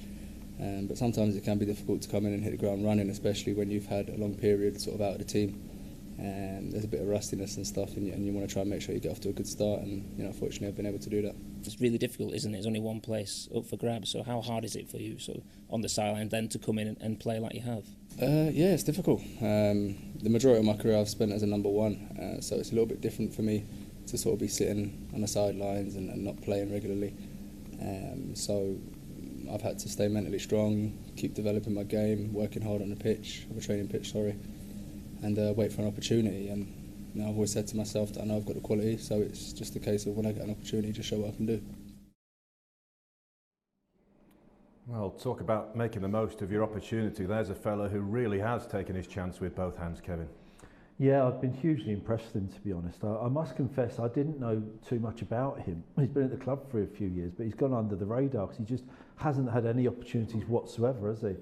But sometimes it can be difficult to come in and hit the ground running, especially when you've had a long period sort of out of the team. There's a bit of rustiness and stuff, and you want to try and make sure you get off to a good start, and fortunately I've been able to do that. It's really difficult, isn't it? There's only one place up for grabs, so how hard is it for you on the sideline then to come in and play like you have? Yeah, it's difficult. The majority of my career I've spent as a number 1, so it's a little bit different for me to sort of be sitting on the sidelines and not playing regularly. So I've had to stay mentally strong, keep developing my game, working hard on the pitch, on the training pitch, and wait for an opportunity. And I've always said to myself that I know I've got the quality, so it's just a case of when I get an opportunity, just show what I can do. Well, talk about making the most of your opportunity. There's a fellow who really has taken his chance with both hands, Kevin. Yeah, I've been hugely impressed with him, to be honest. I must confess, I didn't know too much about him. He's been at the club for a few years, but he's gone under the radar because he just hasn't had any opportunities whatsoever, has he?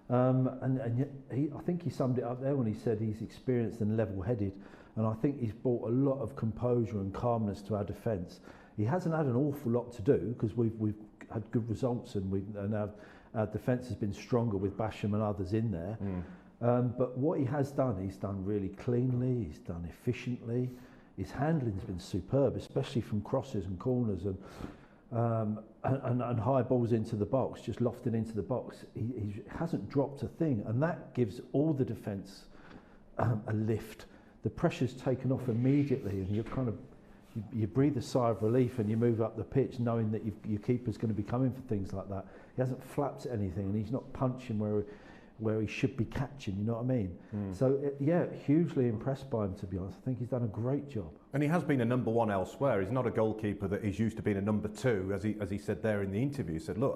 And yet I think he summed it up there when he said he's experienced and level-headed, and I think he's brought a lot of composure and calmness to our defence. He hasn't had an awful lot to do because we've had good results, and our defence has been stronger with Basham and others in there. But what he has done, he's done really cleanly, he's done efficiently. His handling's been superb, especially from crosses and corners and high balls into the box, just lofting into the box. He hasn't dropped a thing, and that gives all the defence a lift. The pressure's taken off immediately, and you're kind of you breathe a sigh of relief, and you move up the pitch knowing that your keeper's going to be coming for things like that. He hasn't flapped at anything, and he's not punching where he should be catching, you know what I mean? So, yeah, hugely impressed by him, to be honest. I think he's done a great job. And he has been a number 1 elsewhere. He's not a goalkeeper that is used to being a number 2, as he said there in the interview. He said, look,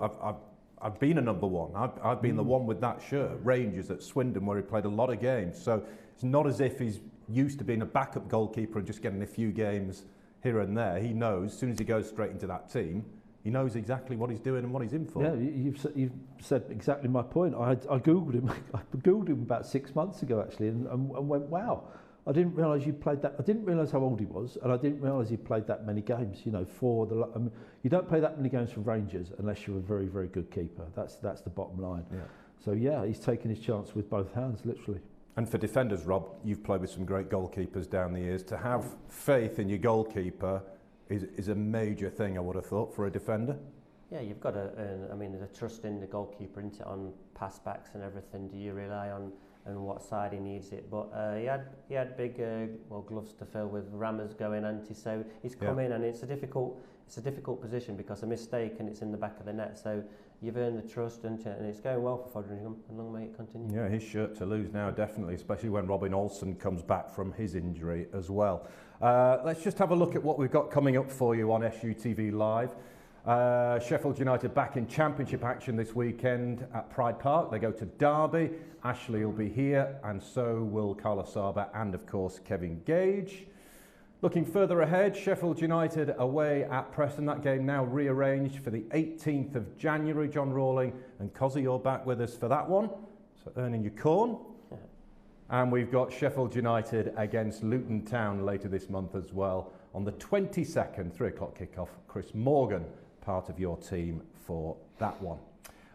I've been a number 1. I've been the one with that shirt. Rangers at Swindon, where he played a lot of games. So it's not as if he's used to being a backup goalkeeper and just getting a few games here and there. He knows, as soon as he goes straight into that team, he knows exactly what he's doing and what he's in for. Yeah, you've said exactly my point. I googled him. I googled him about 6 months ago actually, and went, wow. I didn't realise you played that. I didn't realise how old he was, and I didn't realise he played that many games. For the, you don't play that many games for Rangers unless you're a very, very good keeper. That's the bottom line. Yeah. So yeah, he's taken his chance with both hands, literally. And for defenders, Rob, you've played with some great goalkeepers down the years. To have faith in your goalkeeper is a major thing, I would have thought, for a defender. Yeah, you've got to earn, I mean, the trust in the goalkeeper, isn't it, on pass backs and everything. Do you rely on what side he needs it? But he had big gloves to fill with rammers going anti, so he's come in, and it's a difficult position because a mistake and it's in the back of the net. So you've earned the trust, and it's going well for Foderingham, and long may it continue. Yeah, his shirt to lose now, definitely, especially when Robin Olsen comes back from his injury as well. Let's just have a look at what we've got coming up for you on SUTV Live. Sheffield United back in championship action this weekend at Pride Park. They go to Derby. Ashley will be here, and so will Carlos Saba and, of course, Kevin Gage. Looking further ahead, Sheffield United away at Preston. That game now rearranged for the 18th of January. John Rawling and Kozzy, you're back with us for that one. So earning your corn. And we've got Sheffield United against Luton Town later this month as well. On the 22nd, 3 o'clock kickoff. Chris Morgan, part of your team for that one.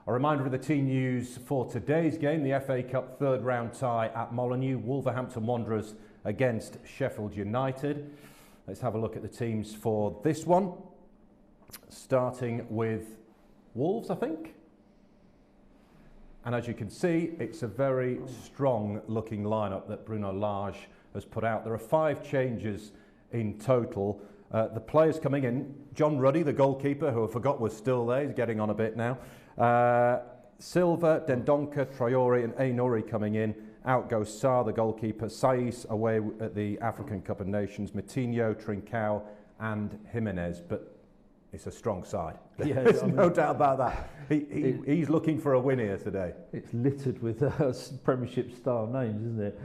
A reminder of the team news for today's game, the FA Cup third round tie at Molineux, Wolverhampton Wanderers against Sheffield United. Let's have a look at the teams for this one, starting with Wolves, I think. And as you can see, it's a very strong looking lineup that Bruno Lage has put out. There are 5 changes in total. The players coming in, John Ruddy, the goalkeeper, who I forgot was still there, he's getting on a bit now. Silva, Dendoncker, Traore and Ainouri coming in. Out goes Sarr, the goalkeeper. Saiss away at the African Cup of Nations. Moutinho, Trincao and Jimenez. But it's a strong side. Yeah, There's no doubt about that. He's looking for a win here today. It's littered with Premiership style names, isn't it?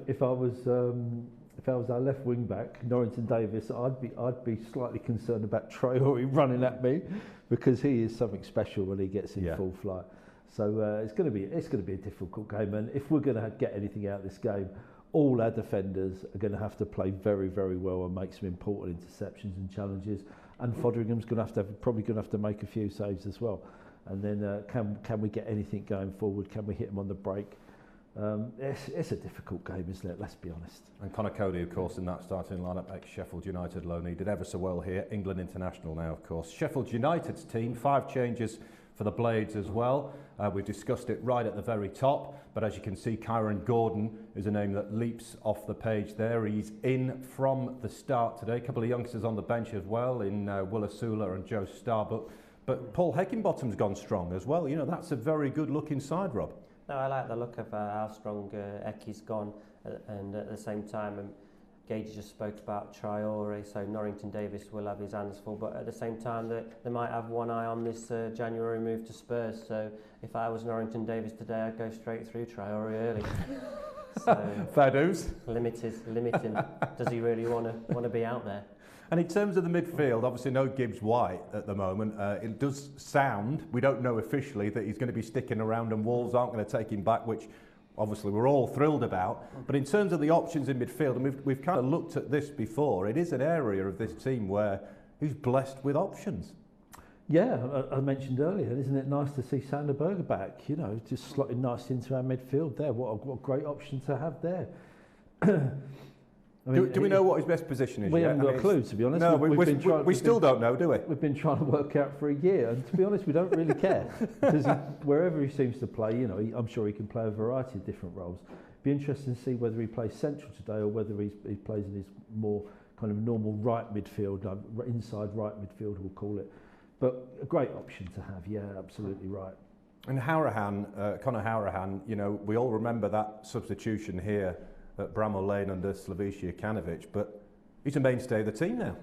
If I was our left wing back, Norrington Davis, I'd be slightly concerned about Traore running at me, because he is something special when he gets in full flight. So it's going to be a difficult game, and if we're going to get anything out of this game, all our defenders are going to have to play very, very well and make some important interceptions and challenges. And Fotheringham's probably going to have to make a few saves as well. And then can we get anything going forward? Can we hit them on the break? It's a difficult game, isn't it? Let's be honest. And Conor Cody, of course, in that starting lineup, ex-Sheffield United loanee, did ever so well here. England international now, of course. Sheffield United's team, 5 changes for the Blades as well. We've discussed it right at the very top, but as you can see, Kyron Gordon is a name that leaps off the page there. He's in from the start today. A couple of youngsters on the bench as well, in Willa Sula and Joe Starbuck. But Paul Heckingbottom's gone strong as well. You know, that's a very good looking side, Rob. No, I like the look of how strong Ecky's gone, and at the same time, Gage just spoke about Traore, so Norrington Davis will have his hands full, but at the same time they might have one eye on this January move to Spurs, so if I was Norrington Davis today, I'd go straight through Traore early. So, fair dues. Limit him. Does he really want to be out there? And in terms of the midfield, obviously no Gibbs White at the moment. It does sound, we don't know officially, that he's going to be sticking around and Wolves aren't going to take him back, which obviously we're all thrilled about. But in terms of the options in midfield, and we've kind of looked at this before, it is an area of this team where he's blessed with options. Yeah, I mentioned earlier, isn't it nice to see Sander Berger back? You know, just slotting nicely into our midfield there. What a great option to have there. I mean, do we know what his best position is? We haven't got a clue, to be honest. No, we still don't know, do we? We've been trying to work out for a year, and to be honest, we don't really care. Because wherever he seems to play, you know, I'm sure he can play a variety of different roles. Be interesting to see whether he plays central today or whether he plays in his more kind of normal right midfield, inside right midfield, we'll call it. But a great option to have, yeah, absolutely right. And Hourahan, Conor Hourahan, you know, we all remember that substitution here at Bramall Lane under Slaviša Jokanovic, but he's a mainstay of the team now.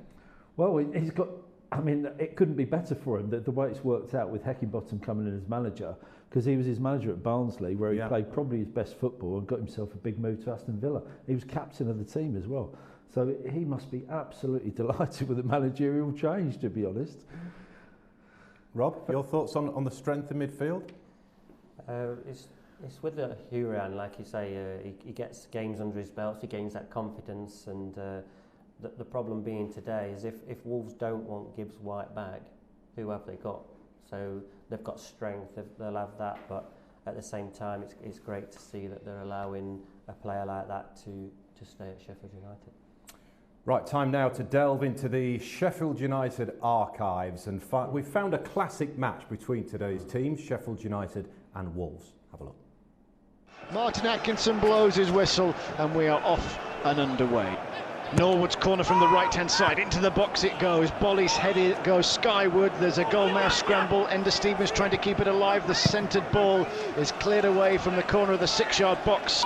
Well, he's got, I mean, it couldn't be better for him, the way it's worked out with Heckingbottom coming in as manager, because he was his manager at Barnsley, where he played probably his best football and got himself a big move to Aston Villa. He was captain of the team as well. So he must be absolutely delighted with the managerial change, to be honest. Rob, your thoughts on the strength of midfield? It's with the Hourahan, like you say, he gets games under his belt, he gains that confidence, and the problem being today is if Wolves don't want Gibbs White back, who have they got? So they've got strength, they'll have that, but at the same time it's great to see that they're allowing a player like that to stay at Sheffield United. Right, time now to delve into the Sheffield United archives, and we've found a classic match between today's teams, Sheffield United and Wolves. Have a look. Martin Atkinson blows his whistle and we are off and underway. Norwood's corner from the right-hand side, into the box it goes. Bolly's head goes skyward. There's a goal mouth scramble. Ender Stevens trying to keep it alive. The centred ball is cleared away from the corner of the 6-yard box.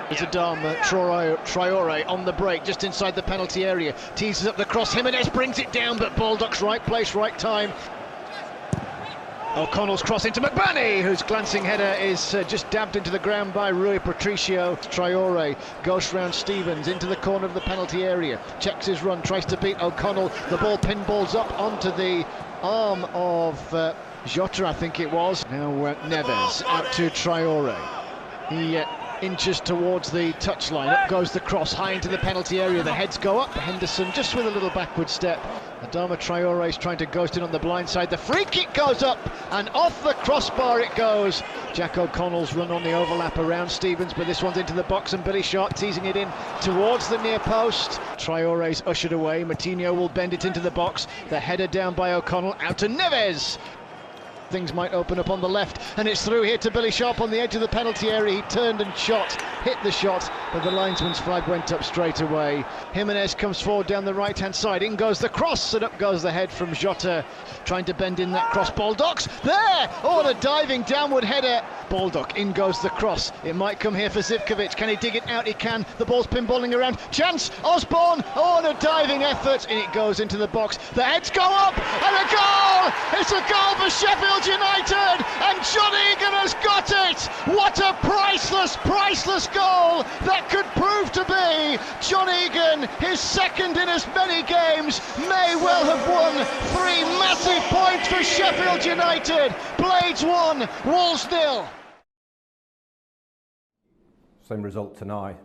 There's Adama Traore on the break, just inside the penalty area. Teases up the cross. Jimenez brings it down, but Baldock's right place, right time. O'Connell's cross into McBurney, whose glancing header is just dabbed into the ground by Rui Patricio. Traore goes round Stevens into the corner of the penalty area. Checks his run, tries to beat O'Connell. The ball pinballs up onto the arm of Jota, I think it was. Now Neves out to Traore. He inches towards the touchline. Up goes the cross, high into the penalty area. The heads go up. Henderson just with a little backward step. Adama Traore is trying to ghost in on the blind side. The free kick goes up and off the crossbar it goes. Jack O'Connell's run on the overlap around Stevens, but this one's into the box and Billy Sharp teasing it in towards the near post. Traore's ushered away. Moutinho will bend it into the box. The header down by O'Connell, out to Neves. Things might open up on the left, and it's through here to Billy Sharp on the edge of the penalty area. He turned and shot, hit the shot, but the linesman's flag went up straight away. Jimenez comes forward down the right-hand side. In goes the cross, and up goes the head from Jota, trying to bend in that cross. Baldock's there! Oh, and a diving downward header. Baldock, in goes the cross. It might come here for Zivkovic. Can he dig it out? He can. The ball's pinballing around. Chance, Osborne. Oh, and a diving effort. In it goes into the box. The heads go up, and a goal! It's a goal for Sheffield United, and John Egan has got it. What a priceless goal that could prove to be John Egan, his second in as many games, may well have won 3 massive points for Sheffield United. Blades 1, Wolves 0. Same result today,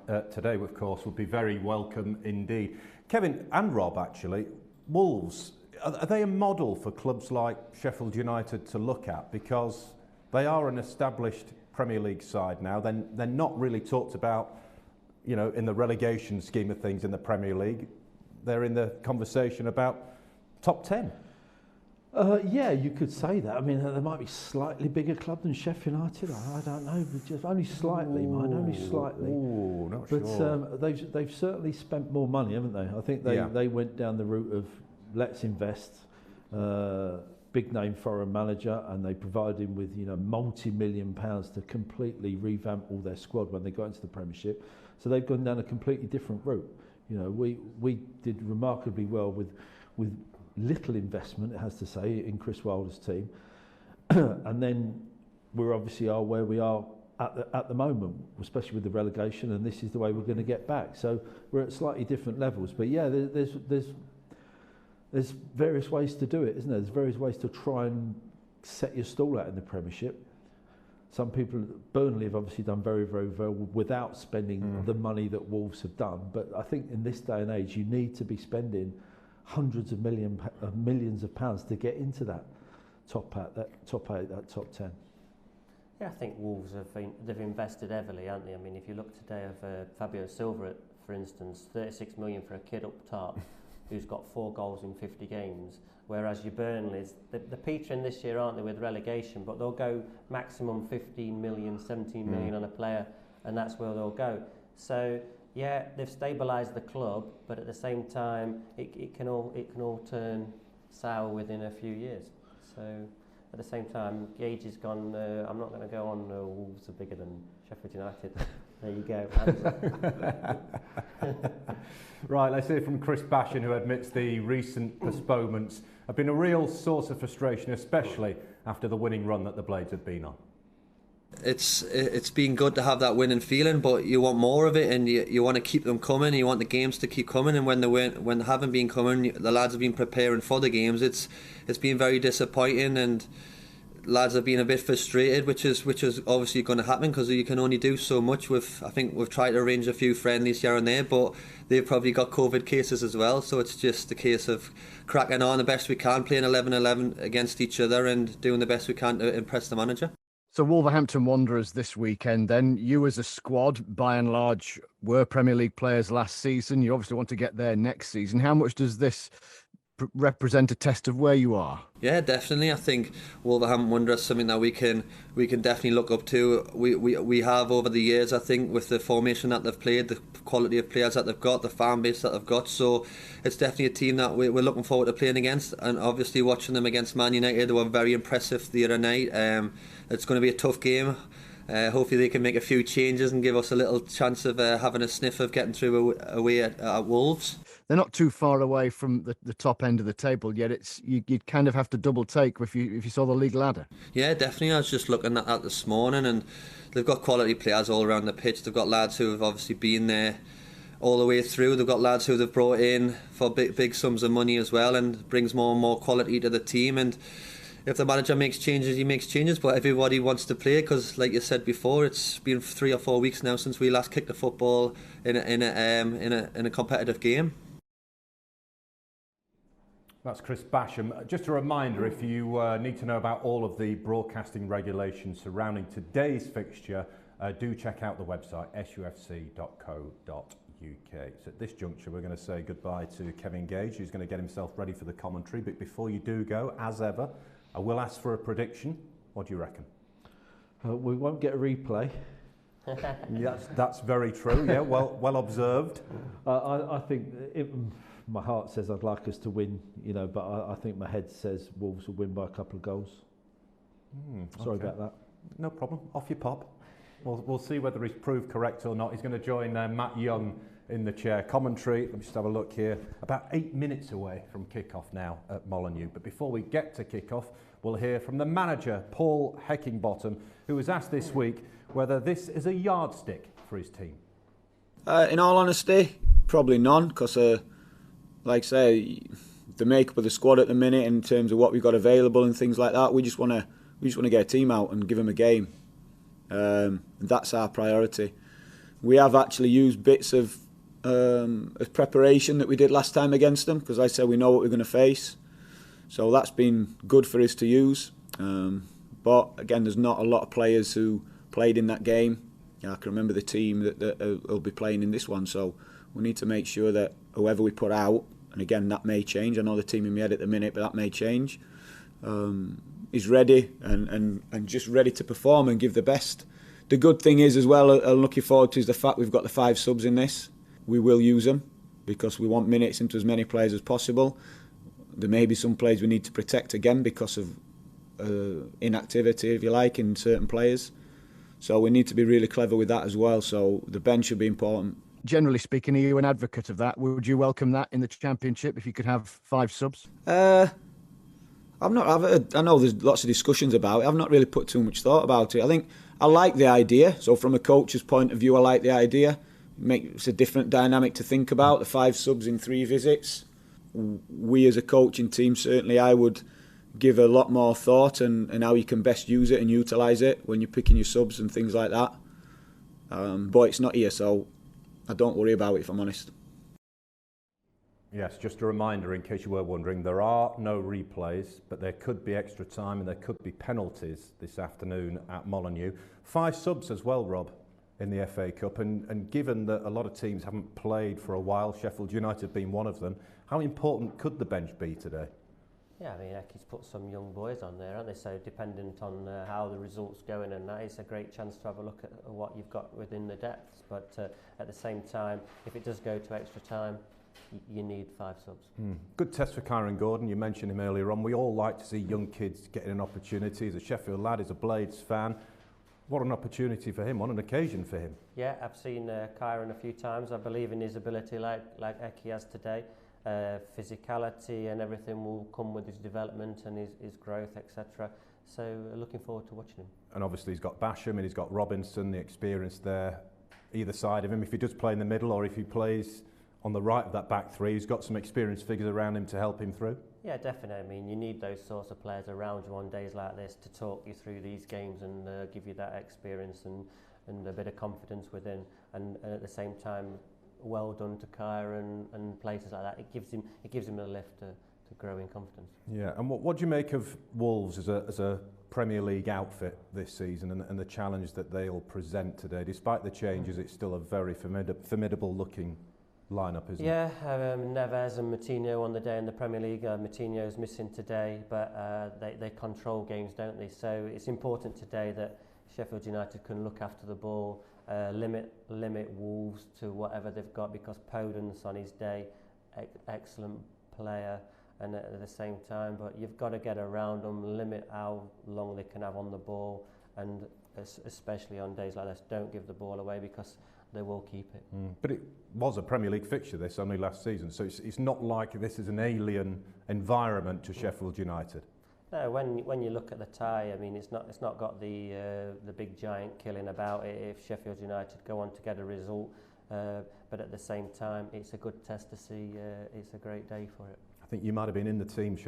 of course, would be very welcome indeed. Kevin and Rob, actually, Wolves, are they a model for clubs like Sheffield United to look at? Because they are an established Premier League side now. They're not really talked about, you know, in the relegation scheme of things in the Premier League. They're in the conversation about top 10. Yeah, you could say that. I mean, they might be slightly bigger club than Sheffield United. I don't know, but just only slightly, only slightly. Ooh, not but sure. They've certainly spent more money, haven't they? I think they went down the route of let's invest, big name foreign manager, and they provided him with, you know, multi-million pounds to completely revamp all their squad when they got into the Premiership. So they've gone down a completely different route. You know, we did remarkably well with little investment, it has to say, in Chris Wilder's team, and then we're obviously are where we are at the moment, especially with the relegation, and this is the way we're going to get back. So we're at slightly different levels, but yeah, there's various ways to do it, isn't there? There's various ways to try and set your stall out in the Premiership. Some people, Burnley have obviously done very, very well without spending the money that Wolves have done, but I think in this day and age you need to be spending hundreds of millions of pounds to get into that top 8, that top 10. Yeah, I think Wolves they've invested heavily, haven't they? I mean, if you look today of Fabio Silva, for instance, 36 million for a kid up top who's got 4 goals in 50 games, whereas your Burnleys, they're petering this year, aren't they, with relegation, but they'll go maximum 15 million, 17 million on a player, and that's where they'll go. So yeah, they've stabilised the club, but at the same time, it can all turn sour within a few years. So at the same time, Gage has gone. I'm not going to go on. Wolves are bigger than Sheffield United. There you go. Right, let's hear from Chris Bashan, who admits the recent postponements have been a real source of frustration, especially after the winning run that the Blades have been on. It's been good to have that winning feeling, but you want more of it, and you want to keep them coming. You want the games to keep coming, and when they haven't been coming, the lads have been preparing for the games. It's been very disappointing, and lads are being a bit frustrated, which is obviously going to happen because you can only do so much. I think we've tried to arrange a few friendlies here and there, but they've probably got COVID cases as well, so it's just a case of cracking on the best we can, playing 11-11 against each other and doing the best we can to impress the manager. So Wolverhampton Wanderers this weekend then, you as a squad, by and large, were Premier League players last season. You obviously want to get there next season. How much does this represent a test of where you are? Yeah, definitely. I think Wolverhampton Wanderers is something that we can definitely look up to. We have over the years, I think, with the formation that they've played, the quality of players that they've got, the fan base that they've got. So it's definitely a team that we're looking forward to playing against. And obviously watching them against Man United, they were very impressive the other night. It's going to be a tough game. Hopefully they can make a few changes and give us a little chance of having a sniff of getting through away at Wolves. They're not too far away from the top end of the table, yet you'd kind of have to double take if you saw the league ladder. Yeah, definitely. I was just looking at that this morning, and they've got quality players all around the pitch. They've got lads who have obviously been there all the way through. They've got lads who they've brought in for big sums of money as well, and brings more and more quality to the team. And if the manager makes changes, he makes changes, but everybody wants to play because, like you said before, it's been 3 or 4 weeks now since we last kicked a football in a competitive game. That's Chris Basham. Just a reminder, if you need to know about all of the broadcasting regulations surrounding today's fixture, do check out the website sufc.co.uk. So at this juncture, we're going to say goodbye to Kevin Gage, who's going to get himself ready for the commentary. But before you do go, as ever, I will ask for a prediction. What do you reckon? We won't get a replay. Yes, that's very true. Yeah, well observed. I think my heart says I'd like us to win, but I think my head says Wolves will win by a couple of goals. Sorry about that. No problem. Off you pop. We'll see whether he's proved correct or not. He's going to join Matt Young in the chair commentary. Let me just have a look here. About 8 minutes away from kick-off now at Molineux. But before we get to kick-off, we'll hear from the manager, Paul Heckingbottom, who was asked this week whether this is a yardstick for his team. In all honesty, probably none, because like I say, the makeup of the squad at the minute in terms of what we've got available and things like that, we just want to get a team out and give them a game. That's our priority. We have actually used bits of preparation that we did last time against them, because like I said, we know what we're going to face. So that's been good for us to use. But again, there's not a lot of players who played in that game. I can remember the team that will be playing in this one. So we need to make sure that whoever we put out, and again, that may change. I know the team in my head at the minute, but that may change. Is ready and just ready to perform and give the best. The good thing is as well, I'm looking forward to, is the fact we've got the 5 subs in this. We will use them because we want minutes into as many players as possible. There may be some players we need to protect again because of inactivity, if you like, in certain players. So we need to be really clever with that as well. So the bench will be important. Generally speaking, are you an advocate of that? Would you welcome that in the Championship if you could have 5 subs? I know there's lots of discussions about it. I've not really put too much thought about it. I think I like the idea. So from a coach's point of view, I like the idea. It's a different dynamic to think about. The 5 subs in 3 visits. We as a coaching team, certainly I would give a lot more thought and how you can best use it and utilise it when you're picking your subs and things like that. But it's not here, so I don't worry about it, if I'm honest. Yes, just a reminder, in case you were wondering, there are no replays, but there could be extra time and there could be penalties this afternoon at Molineux. 5 subs as well, Rob, in the FA Cup, and given that a lot of teams haven't played for a while, Sheffield United being one of them, how important could the bench be today? Yeah, I mean, Eki's put some young boys on there, aren't they? So dependent on how the results going, and that is a great chance to have a look at what you've got within the depths. But at the same time, if it does go to extra time, you need 5 subs. Good test for Kyron Gordon. You mentioned him earlier on. We all like to see young kids getting an opportunity. He's a Sheffield lad, he's a Blades fan. What an opportunity for him, what an occasion for him. Yeah, I've seen Kyron a few times. I believe in his ability like Eki has today. Physicality and everything will come with his development and his growth, etc. So looking forward to watching him. And obviously he's got Basham and he's got Robinson, the experience there, either side of him. If he does play in the middle or if he plays on the right of that back three who's got some experienced figures around him to help him through? Yeah, definitely. I mean, you need those sorts of players around you on days like this to talk you through these games and give you that experience and a bit of confidence within. And at the same time, well done to Kaya and places like that. It gives him a lift to grow in confidence. Yeah, and what do you make of Wolves as a Premier League outfit this season and the challenge that they'll present today? Despite the changes, it's still a very formidable looking lineup, isn't it? Yeah, Neves and Moutinho on the day in the Premier League. Moutinho's missing today, but they control games, don't they? So it's important today that Sheffield United can look after the ball, limit Wolves to whatever they've got, because Podence on his day, excellent player, and at the same time, but you've got to get around them, limit how long they can have on the ball, and especially on days like this, don't give the ball away, because they will keep it. But it was a Premier League fixture this only last season, so it's not like this is an alien environment to Sheffield United. No, when you look at the tie, I mean, it's not got the big giant killing about it if Sheffield United go on to get a result, but at the same time, it's a good test to see. It's a great day for it. I think you might have been in the team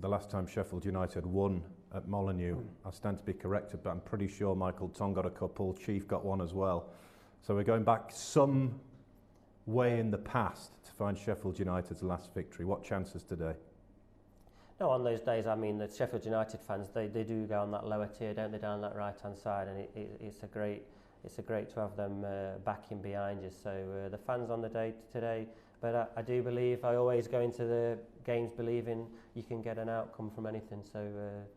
the last time Sheffield United won at Molineux. I stand to be corrected, but I'm pretty sure Michael Tong got a couple, Chief got one as well. So we're going back some way in the past to find Sheffield United's last victory. What chances today? No, on those days, I mean, the Sheffield United fans, they do go on that lower tier, don't they, down that right-hand side, and it's a great to have them backing behind you. So the fans on the day today, but I do believe, I always go into the games believing you can get an outcome from anything. So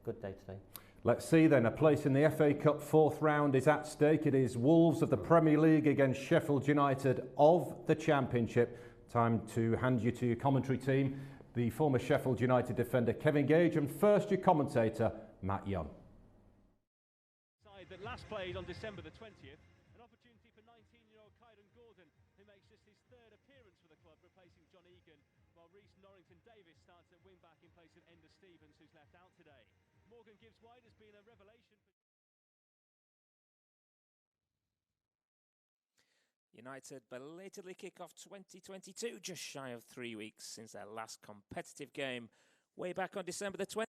good day today. Let's see then, a place in the FA Cup fourth round is at stake. It is Wolves of the Premier League against Sheffield United of the Championship. Time to hand you to your commentary team, the former Sheffield United defender Kevin Gage, and first your commentator Matt Young. Side that last played on December the 20th, an opportunity for 19-year-old Kyron Gordon, who makes this his third appearance for the club, replacing John Egan, while Reece Norrington-Davis starts at wing-back in place of Ender Stevens, who's left out today. Morgan Gibbs-White has been a revelation for... United belatedly kick off 2022, just shy of 3 weeks since their last competitive game way back on December the 20th.